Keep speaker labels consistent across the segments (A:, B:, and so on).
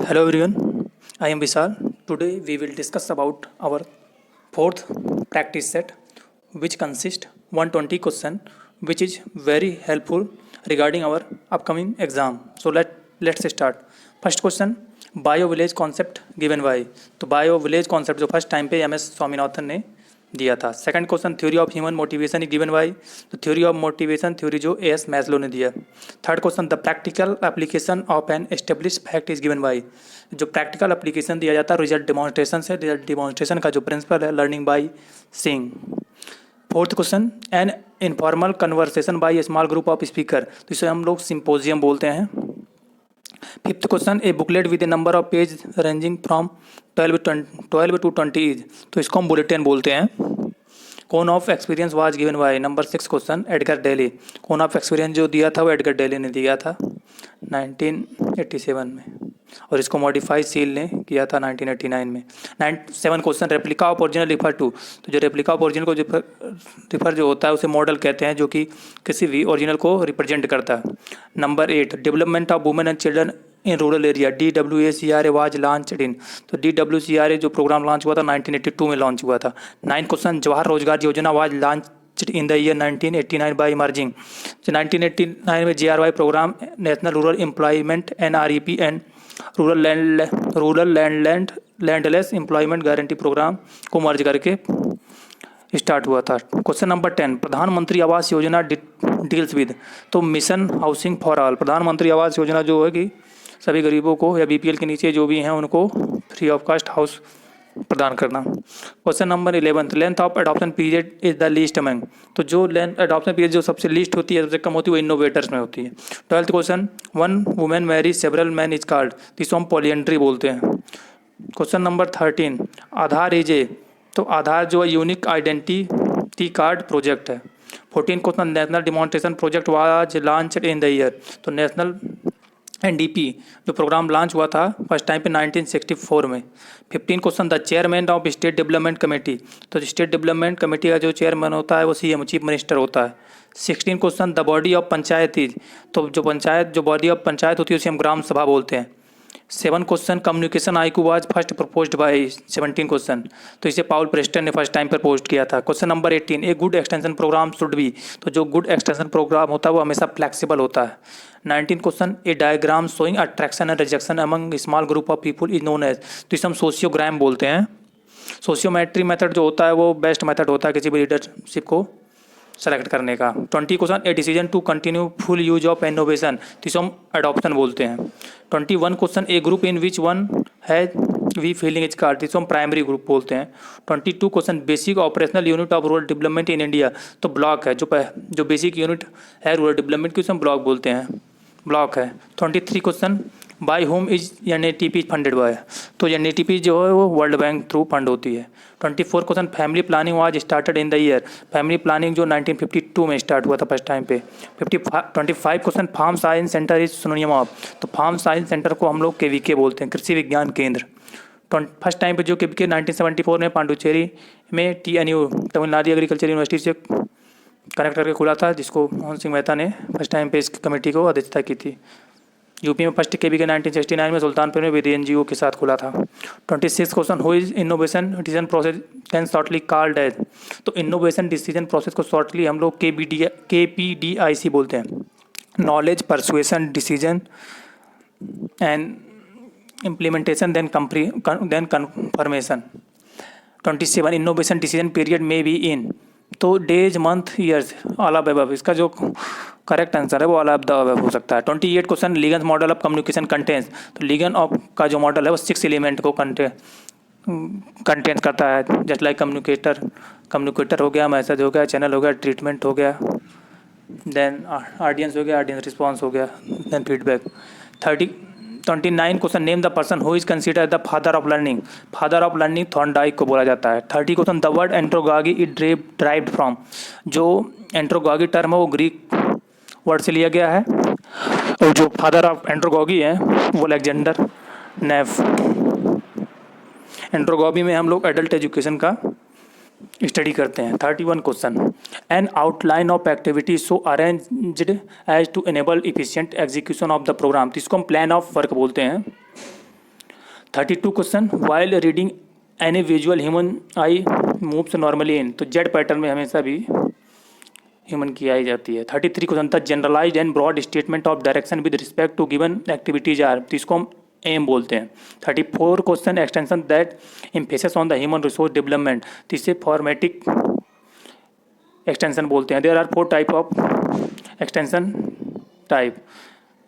A: Hello everyone, I am Vishal. Today we will discuss about our fourth practice set which consists 120 question which is very helpful regarding our upcoming exam. So let's start. First question, bio village concept given by. तो bio village concept जो first time पे M S Swaminathan ने दिया था। Second question, theory of human motivation is given by. तो theory of motivation theory जो A S Maslow ने दिया। Third question, the practical application of N establish fact is given by. जो practical application दिया जाता है रिजल्ट डिमॉन्स्ट्रेशन से, result demonstration का जो प्रिंसिपल है learning by seeing. Fourth question, an informal conversation by a small group of speaker. तो इसे हम लोग सिंपोजियम बोलते हैं। Fifth question, a booklet with a number of page ranging from 12 to 20 is. तो इसको हम बुलेटिन बोलते हैं। Cone of experience was given by. Number 6 question, Edgar Dale. Cone of experience जो दिया था वो एडगर डेली ने दिया था 1987 में, और इसको मॉडिफाई सील ने किया था 1989 में। 7 question, replica of original refer to. तो जो रेप्लिका ऑफ ओरिजिनल को रिफर जो होता है उसे मॉडल कहते हैं, जो कि किसी भी ओरिजिनल को रिप्रेजेंट करता है। Number 8, development of women and children in rural area, DWCRA was launched in. तो DWCRA जो प्रोग्राम लॉन्च हुआ था 1982 में लॉन्च हुआ था। 9 question, Jawahar Rozgar Yojana was launch in the year 1989 by emerging. 1989 में JRY programme national rural employment NREP and rural landless employment guarantee programme को merge करके स्टार्ट हुआ था। क्वेश्चन नंबर 10, प्रधानमंत्री आवास योजना डील्स विद। तो मिशन हाउसिंग फॉर ऑल। प्रधानमंत्री आवास योजना जो है कि सभी गरीबों को या BPL के नीचे जो भी हैं उनको फ्री ऑफ कास्ट हाउस प्रदान करना। Question number 11, length of adoption period is the least among. तो जो लेंथ एडॉप्शन पीरियड जो सबसे लीस्ट होती है, सबसे कम होती है, वो इनोवेटर्स में होती है। 12th question, one women marriage several man is called. जिसको हम पॉलीएंड्री बोलते हैं। Question number 13, Aadhaar is a. तो आधार जो है यूनिक आइडेंटिटी कार्ड प्रोजेक्ट है। 14 question, national demonstration project was launched in the year. तो नेशनल NDP जो प्रोग्राम लॉन्च हुआ था फर्स्ट टाइम पे 1964 में। 15 question, the chairman of state development committee. तो स्टेट डेवलपमेंट कमेटी का जो चेयरमैन होता है वो CM चीफ मिनिस्टर होता है। 16 question, the body of panchayat is. तो जो बॉडी ऑफ पंचायत होती है उसे हम ग्राम सभा बोलते हैं। 7 question, communication IQ was first proposed by. 17 question, तो इसे पाउल प्रेस्टन ने फर्स्ट टाइम पर पोस्ट किया था। Question number 18, a good extension programme should be. तो जो गुड एक्सटेंशन प्रोग्राम होता है वो हमेशा फ्लेक्सिबल होता है। 19 question, a diagram showing attraction and rejection among small group of people is known as. तो इसे हम सोशियोग्राम बोलते हैं। सोशियोमेट्री मेथड जो होता है वो बेस्ट मेथड होता है किसी भी लीडरशिप को सेलेक्ट करने का। 20 question, a decision to continue full use of innovation. तो इसे हम एडॉप्शन बोलते हैं। 21 question, a group in which one है वी फीलिंग इज कार्ड। जिसको हम प्राइमरी ग्रुप बोलते हैं। 22 question, basic operational unit of rural development in India. तो ब्लॉक है जो बेसिक यूनिट है रूरल डेवलपमेंट की उसे हम ब्लॉक बोलते हैं, ब्लॉक है। 23 question, by home is NATP funded by. तो NATP जो है वो वर्ल्ड बैंक थ्रू फंड होती है। 24 question, family planning was started in the year. Family planning जो 1952 में स्टार्ट हुआ था फर्स्ट टाइम पे। 25 question, farm science centre is synonym of. तो फार्म साइंस सेंटर को हम लोग KVK बोलते हैं, कृषि विज्ञान केंद्र। फर्स्ट टाइम पे जो KVK 1974 में पांडुचेरी में TNU तमिलनाडु एग्रीकल्चर यूनिवर्सिटी से कनेक्ट करके खुला था, जिसको मोहन सिंह मेहता ने फर्स्ट टाइम पे इस कमेटी को अध्यक्षता की थी। यूपी में फर्स्ट KVK 1969 में सुल्तानपुर में विद NGO के साथ खुला था। 26 question, who is innovation decision process can shortly called as. तो इनोवेशन डिसीजन प्रोसेस को शॉर्टली हम लोग KPDIC बोलते हैं। Knowledge, persuasion, decision and implementation then confirmation. 27, innovation decision period में बी इन। तो days, month, years, all of above. इसका जो करेक्ट आंसर है वो ऑल ऑफ द अबव हो सकता है। 28 question, ligand model of communication contains. तो लीगन ऑफ का जो मॉडल है वो 6 एलिमेंट को कंटेंट करता है। जस्ट लाइक कम्युनिकेटर हो गया, मैसेज हो गया, चैनल हो गया, ट्रीटमेंट हो गया, देन ऑडियंस हो गया, ऑडियंस रिस्पॉन्स हो गया, then feedback. 29 question, name the person who is consider the father of learning. Father of learning Thorndike को बोला जाता है। 30 question, the word andragogy is derived from. जो एंट्रोगॉगी टर्म है वो ग्रीक वर्ड से लिया गया है, और जो फादर ऑफ एंट्रोगॉगी है वो अलेक्जेंडर नेफ। एंट्रोगॉगी में हम लोग एडल्ट एजुकेशन का स्टडी करते हैं। 31 question, an outline of activity so arranged as to enable efficient execution of the programme. तो इसको हम प्लान ऑफ वर्क बोलते हैं। 32 question, while reading any visual human eye moves normally in, तो Z pattern में हमेशा भी ह्यूमन की आई जाती है। 33 question, the generalised and broad statement of direction with respect to given activities are, तो इसको हम एम बोलते हैं। 34 question, extension that emphasis on the human resource development, तो इसे फॉर्मेटिक एक्सटेंशन बोलते हैं। There are 4 type of extension type,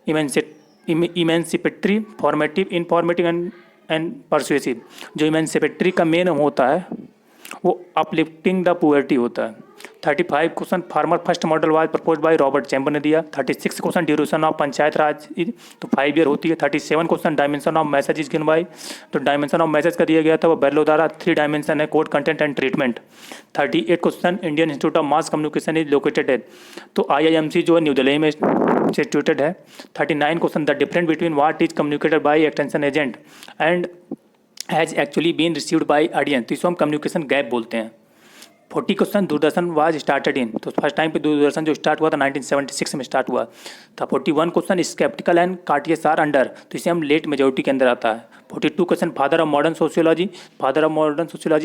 A: emancipatory, formative, informative and persuasive. जो इमेंसिपेटरी का मेन होता है वो अपलिफ्टिंग द पुअर्टी होता है। 35 question, farmer first model was propose by Robert chamber ने दिया। 36 क्वेश्चन, ड्यूरेशन ऑफ पंचायत राज, तो 5 ईयर होती है। 37 question, dimension of message is given by, तो डायमेंशन ऑफ मैसेज का दिया गया था वो बेरलो द्वारा। 3 डायमेंशन है, code, content and treatment. 38 question, Indian institute of mass communication is located है, तो IIMC जो है न्यू दिल्ली में सिचुएटेड है। 39 question, the difference between what is communicated by extension agent and has actually been received by audience, तो इसको हम communication gap बोलते हैं। 40 question, Doordarshan was started in, तो फर्स्ट टाइम पे दूरदर्शन जो स्टार्ट हुआ था 1976 में स्टार्ट हुआ था। 41 question, sceptical and courteous are under, तो इसे हम लेट मेजोरिटी के अंदर आता है। 42 question, father of modern sociology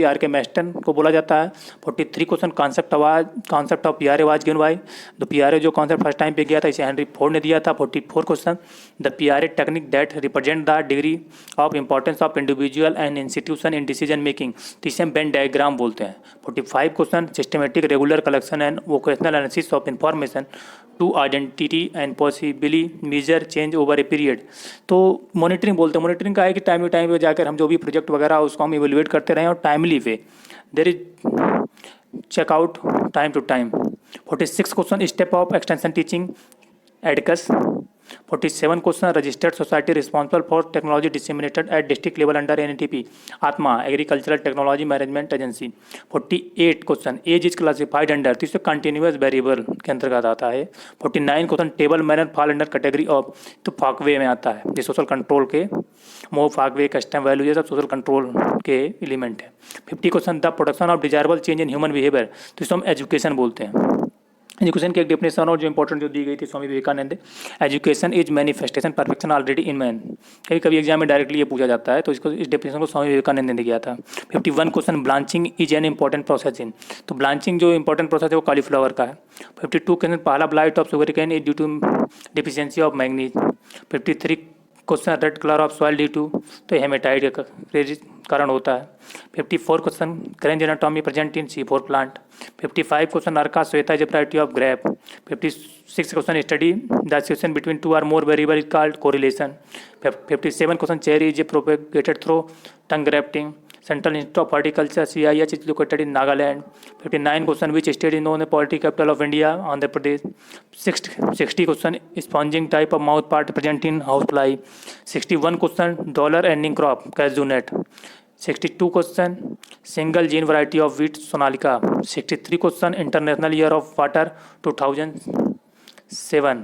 A: RK मैस्टन को बोला जाता है। 43 question, concept of PRA was given by, तो PRA जो कॉन्सेप्ट फर्स्ट टाइम पे गया था इसे हेनरी फोर्ड ने दिया था। 44 question, the PRA technique that represent the degree of importance of individual and institution in decision making, तो इसे हम वेन डायग्राम बोलते हैं। 45 question, systematic regular collection and vocational analysis of information to identity and possibly major change over a period, तो monitoring बोलते हैं। Monitoring का है कि टाइम टू टाइम पे जाकर हम जो भी प्रोजेक्ट वगैरह उसको हम इवेलुएट करते रहें और timely way there is check out time to time. 46 question, step of extension teaching एडकस। 47 question, registered society responsible for technology disseminated at district level under NTP, ATMA agricultural technology management agency. 48 question, age is classified under, तो इससे continuous variable के अंतर्गत आता है। 49 question, table manner fall under category of, तो फाकवे में आता है, ये सोशल कंट्रोल के मोह फाकवे कस्टम वैल्यू ये सब सोशल कंट्रोल के एलिमेंट है। 50 question, the production of desirable change in human behaviour, तो इसको हम एजुकेशन बोलते हैं। एजुकेशन की एक डेफिनेशन और जो इंपॉर्टेंट जो दी गई थी Swami Vivekananda, education is manifestation perfection already in man, कभी कभी एग्जाम में डायरेक्टली ये पूछा जाता है, तो इसको इस डेफिनेशन को स्वामी विवेकानंद ने दिया था। 51 question, blanching is an important process in, तो ब्लांचिंग जो इंपॉर्टेंट प्रोसेस है वो कॉलीफ्लावर का है। 52 क्वेश्चन, पहला blight of sugarcane is due to deficiency of manganese. 53 question, red colour of soil due to, तो हेमेटाइड का कारण होता है। 54 question, Kranz anatomy present in C4 plant. 55 question, Arka Shweta is variety of grape. 56 question, study the association between 2 or more variable is called correlation। 57 question, cherry is propagated through tongue grafting। Central institute of horticulture CIH is located in Nagaland. 59 question, which state is known poultry capital of India, Andhra Pradesh. 60 question, sponging type of mouth part present in housefly. 61 question, dollar earning crop cashew nut. 62 question, single gene variety of wheat Sonalika. 63 question, international year of water 2007।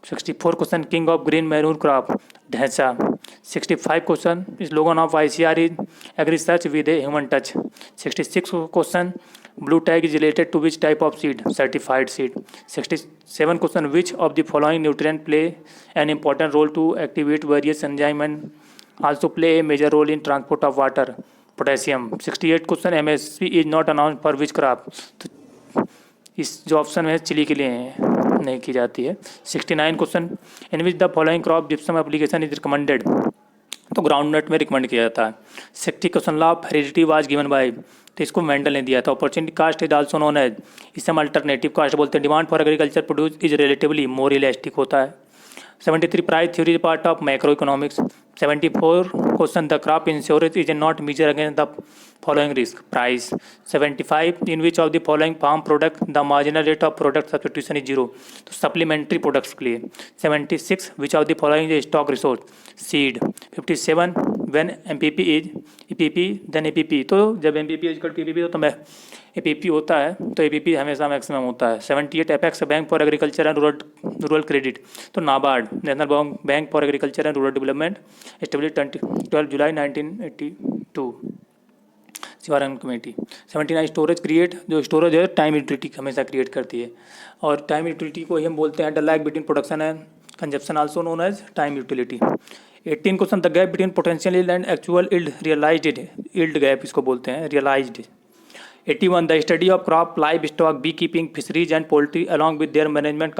A: 64 question, king of green maroon crop dhaincha. 65 question, slogan of ICR is agrisearch with a human touch. 66 question, blue tag is related to which type of seed, certified seed. 67 question, which of the following nutrient play an important role to activate various enzyme and also play a major role in transport of water, potassium। 68 question, MSP is not announced for which crop, तो इस जो option में chilli के लिए नहीं की जाती है। 69 question, in which the following crop gypsum application is recommended, तो ग्राउंड नट में रिकमेंड किया जाता है। 60 question, law of heredity was given by, तो इसको मेंडल ने दिया था। Opportunity cost is also known as, इसे हम अल्टरनेटिव कास्ट बोलते हैं। Demand for agriculture produce is relatively more elastic होता है। 73 price theory is part of macro economics. 74 question, the crop insurance is not major against the following risk, price. 75, in which of the following farm product the marginal rate of product substitution is zero, तो supplementary products के लिए। 76, which of the following is stock resource, seed. 57, when MPP is EPP then APP, तो जब MPP is equal to PPP हो तो मैं APP होता है, तो APP हमेशा मैक्सिमम होता है। 78, apex bank for agriculture and rural credit, तो NABARD national bank for agriculture and rural development, establish 12 July 1982, Shivanand committee. 79, storage create, जो स्टोरेज है टाइम यूटिलिटी हमेशा क्रिएट करती है, और टाइम यूटिलिटी को ही हम बोलते हैं the lag between production and consumption also known as time utility. 18 क्वेश्चन, the gap between potential yield and actual yield realised, yield gap इसको बोलते हैं, realised. 81 the study of crop, livestock, beekeeping, fisheries and poultry along with their management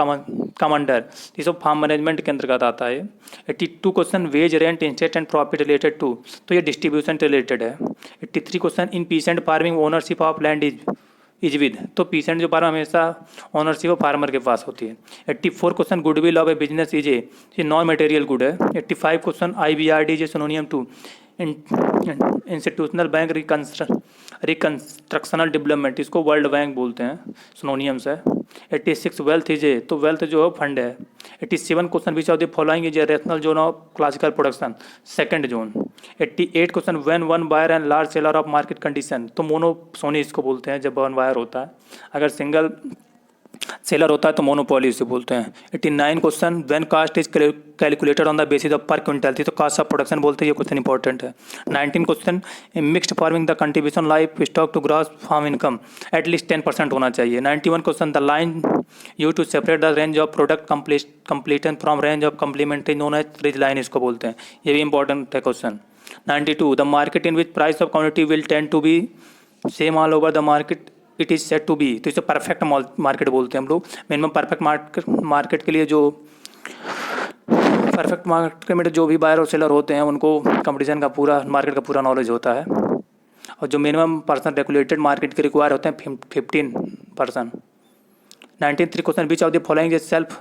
A: come under, ये सब farm management के अंतर्गत आता है. 82 क्वेश्चन, wages, rent, interest and profit related to, तो ये डिस्ट्रीब्यूशन रिलेटेड है. 83 question, in peasant farming ownership of land is with, तो पीसेंट जो फार्म हमेशा ओनरशिप ऑफ फार्मर के पास होती है. 84 question, goodwill of a business is a non material good है. 85 question, IBRD is synonym to institutional bank reconstructional development, इसको world bank बोलते हैं, सिनोनियम्स है. 86 वेल्थ इज ए, तो वेल्थ जो है फंड है. 87 question, which of the following is a rational zone of classical production, second zone. 88 question, when one buyer and large seller of market condition, तो monopsony इसको बोलते हैं जब वन बायर होता है, अगर सिंगल सेलर होता है तो मोनोपोली इसे बोलते हैं. 89 question, when cost is calculated on the basis of per quintal, थी तो कास्ट ऑफ प्रोडक्शन बोलते हैं, ये क्वेश्चन इंपॉर्टेंट है. 19 question, mixed farming the contribution livestock to gross farm income at least 10% होना चाहिए. 91 question, the line you to separate the range of product completion from range of complementary known as ridge line, इसको बोलते हैं, ये भी important है question. 92 the market in which price of community will tend to be same all over the market it is set to be, तो इसे perfect market बोलते हैं हम लोग. मिनिमम परफेक्ट मार्केट के लिए जो परफेक्ट मार्केट में जो भी बायर और सेलर होते हैं उनको कंपटीशन का पूरा मार्केट का पूरा नॉलेज होता है. और जो मिनिमम पर्सन रेगुलेटेड मार्केट के रिक्वायर होते हैं 15%. 93 question, which of the following is self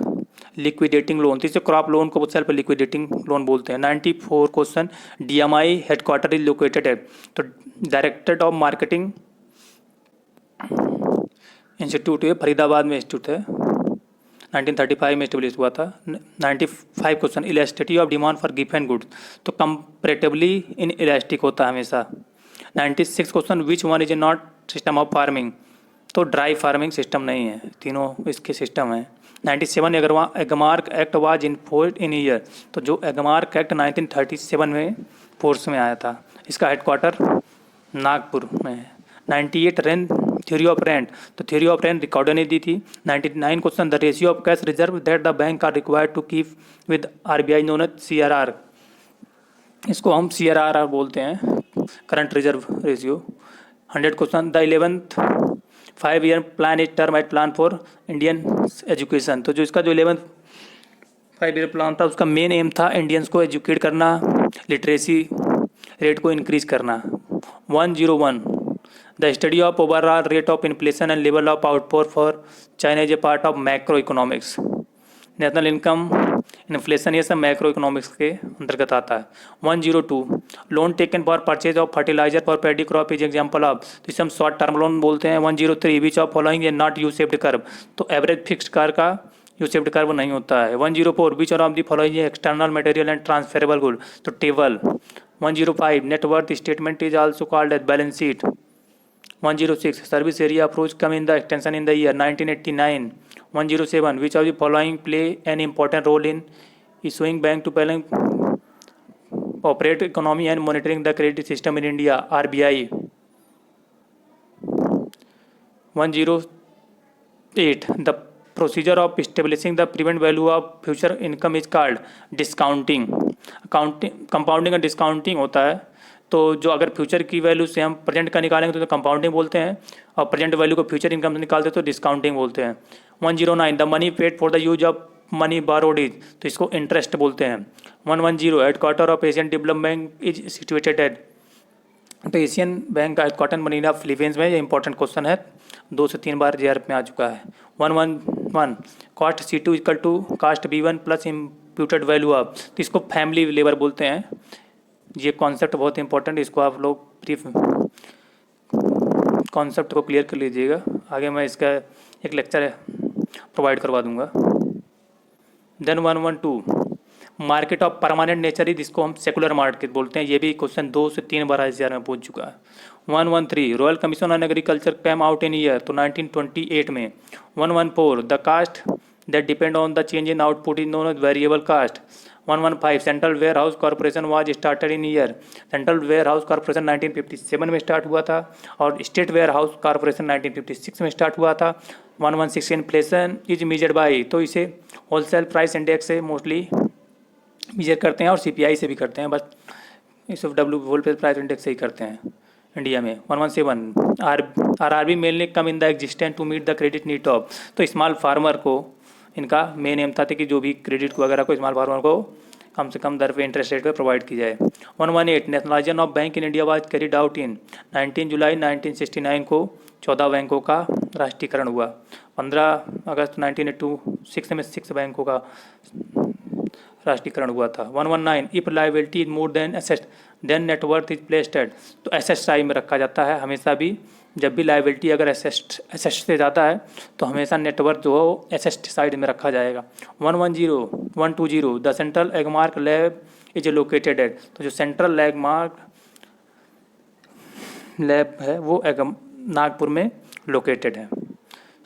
A: liquidating loan, तो इसे क्रॉप लोन को सेल्फ लिक्विडेटिंग लोन बोलते हैं. 94 question, DMI headquarter is located है, तो डायरेक्टरेट ऑफ मार्केटिंग इंस्टीट्यूट है, फरीदाबाद में इंस्टीट्यूट है, 1935 में स्टेब्लिश हुआ था. 95 question, elasticity of demand for gift and goods, तो कंपैरेटिवली इन इलास्टिक होता है हमेशा. 96 question, which one is not system of farming, तो ड्राई फार्मिंग सिस्टम नहीं है, तीनों इसके सिस्टम हैं. 97 Agmark act was in force in year, तो जो एगमार्क एक्ट 1937 में फोर्स में आया था, इसका हेडक्वार्टर नागपुर में है. 98 रेंट थ्योरी ऑफ रेंट, तो थ्योरी ऑफ रेंट रिकॉर्डर ने दी थी. 99 question, the ratio of cash reserve that the bank are required to keep with RBI known as CRR, इसको हम CRR बोलते हैं, current reserve ratio. 100 question, the 11th 5-year plan is term at plan for Indian education, तो जो इसका जो 11th 5-year plan था उसका मेन एम था इंडियंस को एजुकेट करना, लिटरेसी रेट को इंक्रीज करना. 101 the study of overall rate of inflation and level of output for China is a part of macro economics, national income, inflation, ये सब macro economics के अंतर्गत आता है. 102 loan taken for purchase of fertiliser for paddy crop is example of, तो इसे हम short term loan बोलते हैं. 103 which of following a not U shaped curve, तो एवरेज फिक्स्ड कार का यू शेप्ड कर्व नहीं होता है. 104 which of the following external material and transferable good, तो table. 105 net worth statement is also called as balance sheet. 106 service area approach come in the extension in the year 1989. 107 which of the following play an important role in issuing bank to operate economy and monitoring the credit system in India, RBI. 108 the procedure of establishing the present value of future income is called discounting. Compounding और discounting होता है, तो जो अगर future की value से हम present का निकालेंगे तो कंपाउंडिंग बोलते हैं, और प्रेजेंट वैल्यू को फ्यूचर इनकम से निकालते तो डिस्काउंटिंग बोलते हैं. 109 the money paid for the use of money borrowed is, तो इसको इंटरेस्ट बोलते हैं. 110 headquarter of Asian development is situated at, तो एशियन बैंक का हेडक्वार्टर मनीला फिलीपींस में, ये इंपॉर्टेंट क्वेश्चन है, 2 से 3 बार JRF में आ चुका है. 111 cost C2 equal to cost B1 plus imputed value of, तो इसको फैमिली लेबर बोलते हैं. ये कॉन्सेप्ट बहुत इंपॉर्टेंट, इसको आप लोग ब्रीफ कॉन्सेप्ट को क्लियर कर लीजिएगा, आगे मैं इसका एक लेक्चर प्रोवाइड करवा दूंगा. Then 112 market of permanent nature is, इसको हम सेकुलर मार्केट बोलते हैं, ये भी क्वेश्चन 2 से 3 बार ICR में पूछ चुका है. 113 royal commission on agriculture came out in year, तो 1928 में. 114 the cost that depend on the change in output is known as variable cost. 115 central warehouse corporation was started in year, central warehouse corporation 1957 में start हुआ था, और state ware house corporation 1956 में start हुआ था. 1160 inflation is measured by, तो इसे wholesale price index से मोस्टली मेजर करते हैं और सीपीआई से भी करते हैं, बस इसे होलसेल प्राइस इंडेक्स से ही करते हैं इंडिया में। 1117 RRB mainly come in the existent to meet the credit need of, तो स्मॉल फार्मर को इनका मेन एम था कि जो भी क्रेडिट को वगैरह को स्मॉल फार्मर को कम से कम दर पे इंटरेस्ट रेट पे प्रोवाइड की जाए। 118 nationalisation of bank in India was carried out in 19 जुलाई 1969 को 14 बैंकों का राष्ट्रीयकरण हुआ। 15 अगस्त 1986 में 6 बैंकों का राष्ट्रीयकरण हुआ था। 119 if liability is more than asset then net worth is placed at, तो एसेट साइड में रखा जाता है हमेशा भी, जब भी लाइबिलिटी अगर एसेट से ज़्यादा है तो हमेशा नेटवर्थ जो हो एसेट साइड में रखा जाएगा। 120 the central Agmark lab is located at, तो जो सेंट्रल लैगमार्क लैब है वो नागपुर में लोकेटेड है।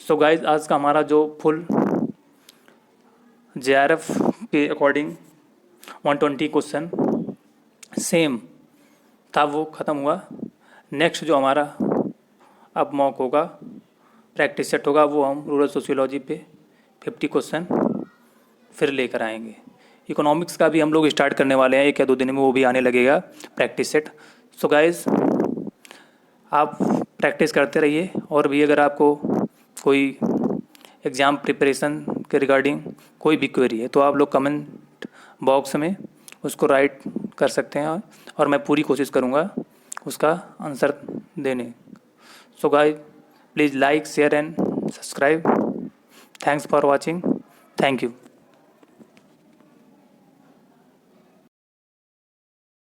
A: सो गाइज आज का हमारा जो फुल JRF के अकॉर्डिंग 120 क्वेश्चन सेम था वो ख़त्म हुआ। नेक्स्ट जो हमारा अब मॉक होगा, प्रैक्टिस सेट होगा, वो हम रूरल सोशियोलॉजी पे 50 क्वेश्चन फिर लेकर आएंगे। इकोनॉमिक्स का भी हम लोग स्टार्ट करने वाले हैं, 1 या 2 दिन में वो भी आने लगेगा प्रैक्टिस सेट। सो गाइज आप प्रैक्टिस करते रहिए, और भी अगर आपको कोई एग्ज़ाम प्रिपरेशन के रिगार्डिंग कोई भी क्वेरी है तो आप लोग कमेंट बॉक्स में उसको राइट कर सकते हैं, और मैं पूरी कोशिश करूँगा उसका आंसर देने। So guys please like share and subscribe. Thanks for watching. Thank you.